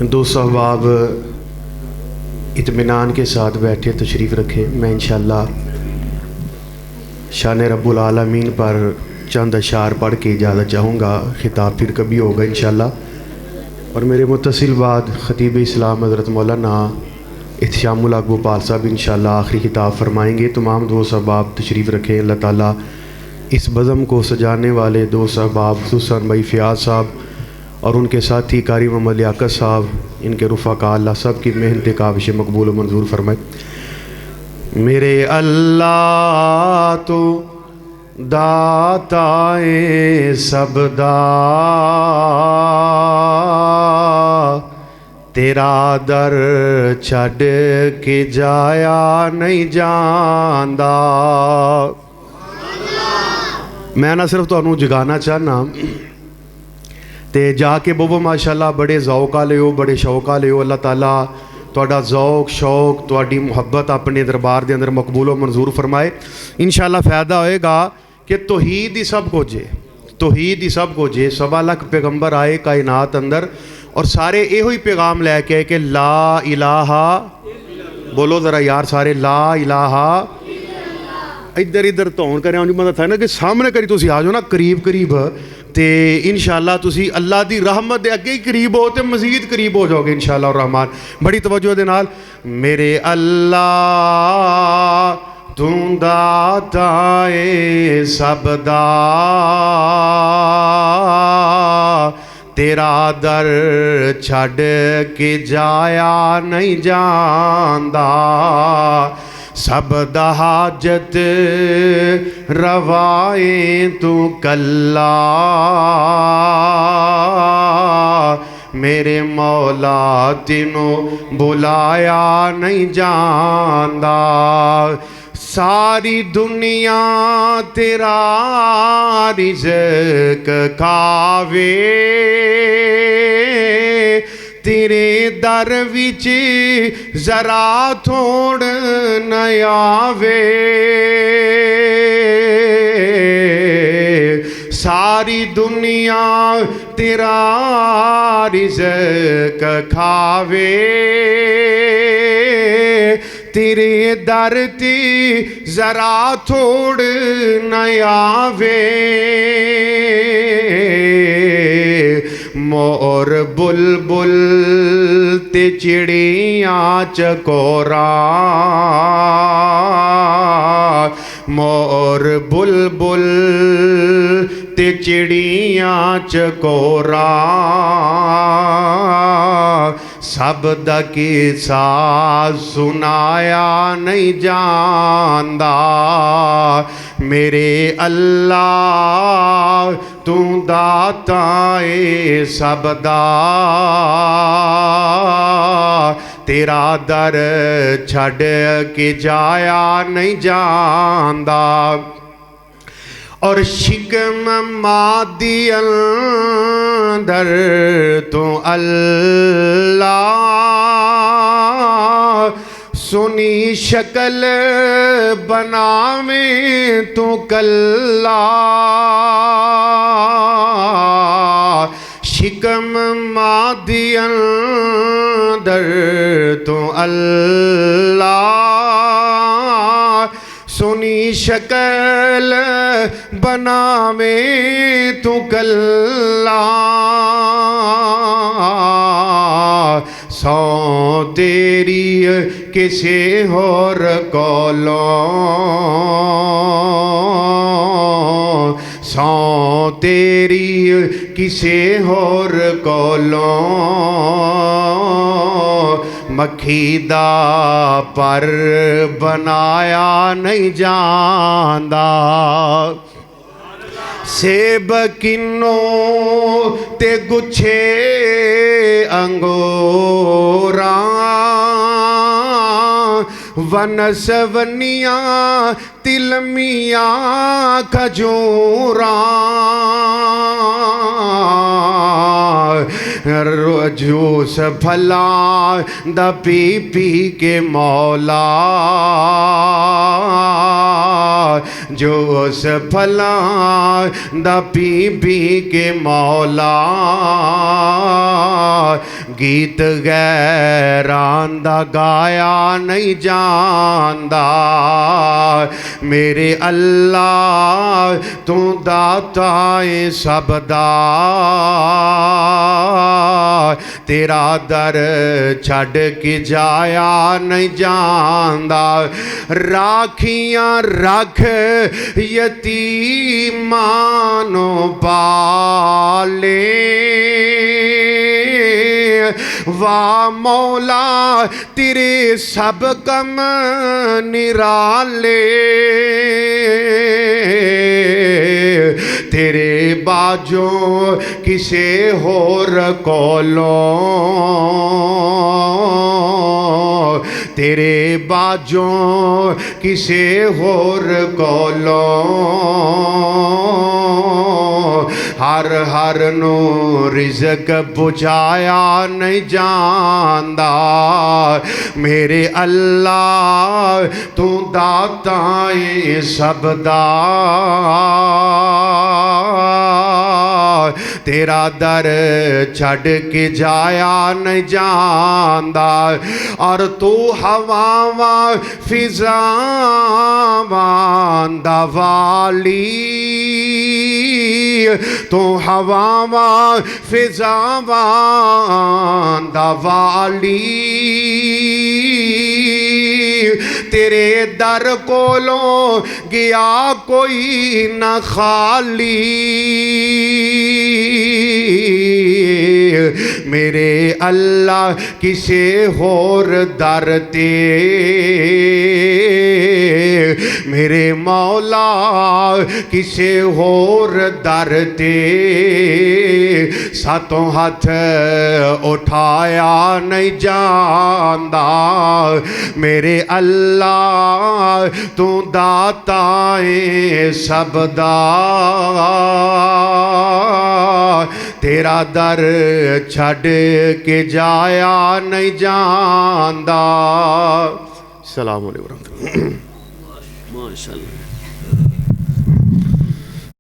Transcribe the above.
दोस्त अहबाब इत्मीनान के साथ बैठे तशरीफ़ रखें। मैं इंशाअल्लाह शान रब्बुल आलमीन पर चंद अशार पढ़ के इजाज़त चाहूँगा। खिताब फिर कभी होगा इंशाअल्लाह। और मेरे मुतसिल बाद ख़तीब इस्लाम हज़रत मौलाना इत्शामुल हक भोपाल साहब इंशाअल्लाह आखिरी खिताब फरमाएँगे। तमाम दोस्त अहबाब तशरीफ़ रखें। अल्लाह ताला इस बज़म को सजाने वाले दोस्त अहबाब खुसूसन भाई फ़याज़ साहब और उनके साथी कारी मोहम्मद लियाकत साहब, इनके रुफ़ाका अल्लाह सब की मेहनत काबिश मकबूल व मंजूर फरमाए। मेरे अल्लाह तो दाताए सबदा, तेरा दर छड़ के जाया नहीं जांदा। मैं ना सिर्फ तुहानू जगाना चाहना ते जाके बोवो माशाअल्लाह बड़े ज़ौक़ वाले हो, बड़े शौक़ वाले हो। अल्लाह ताला तुहाडा ज़ौक़ शौक़ तुहाडी मुहब्बत अपने दरबार के अंदर मकबूल व मंजूर फरमाए। इंशाअल्लाह फ़ायदा होएगा कि तौहीद ही सब कुछ है, तौहीद ही सब कुछ है। 1.25 लाख पैगंबर आए कायनात अंदर और सारे यो ही पैगाम लैके आए कि ला इलाहा, बोलो ज़रा यार सारे ला इलाहा। इधर इधर धौन कर बंदा था ना कि सामने करी तुसी आ जाओ ना करीब करीब, तो इंशाअल्लाह तुसी अल्लाह की रहमत के अगे ही करीब हो तो मज़ीद करीब हो जाओगे इंशाअल्लाह रहमान। बड़ी तवज्जो दे नाल। मेरे अल्लाह तू दाताए सबदा, तेरा दर छड़ के जाया नहीं जांदा। सब दा हाजत रवाए तू कल्ला, मेरे मौला तेनों बुलाया नहीं जांदा। सारी दुनिया तेरा रिज़्क खावे, तेरे दर विच जरा थोड़ न आवे। सारी दुनिया तेरा रिज़्क खावे, तेरे दर ते जरा थोड़ न आवे। मोर बुलबुल ते चिड़ियाँ चकोरा, मोर बुलबुल ते चिड़ियाँ चकोरा, सब दा किस्सा सुनाया नहीं जांदा। मेरे अल्लाह तू दाताए सबदा, तेरा दर छड़ के जाया नहीं जांदा। और शिकम मादी अंदर तो अल्लाह, सुनी शक्ल बनावे तो कल्ला। शिकम मादी अंदर तो अल्लाह, सुनी शक्ल बनावे तू कल्ला। सौ तेरी किसे होर कोलों, सौ तेरी किसे होर कोलों, मक्खी दा पर बनाया नहीं जांदा। सेब किन्नो ते गुच्छे अंगूरा, वनस्वनियाँ तिलमियाँ खजूरा, जूस फला द पी पी के मौला, जूस फला द पी पी के मौला, गीत गैरां दा गाया नहीं जांदा मेरे अल्लाह तू दाता है सब दा तेरा दर छड़ के जाया नहीं जांदा राखियां रख यतीमानो पाले वाह मौला तेरे सब कम निराले तेरे बाजों किसे होर कोलों तेरे बाजों किसे होर कोलों हर हर नो रिज़्क बुझाया नहीं जांदा मेरे अल्लाह तू दाता है सब दा तेरा दर छड़ के जाया नहीं जांदा और तू हवावा फिजावां दा वाली तू हवावा फिजावां दा वाली तेरे दर कोलों गया कोई न खाली मेरे अल्लाह किसे होर दर ते मेरे मौला किसे होर दर ते सातों हाथ उठाया नहीं जांदा मेरे अल्लाह तू दाता है सब दा तेरा दर छड़ के जाया नहीं जांदा। सलाम अलैकुम। माशाअल्लाह।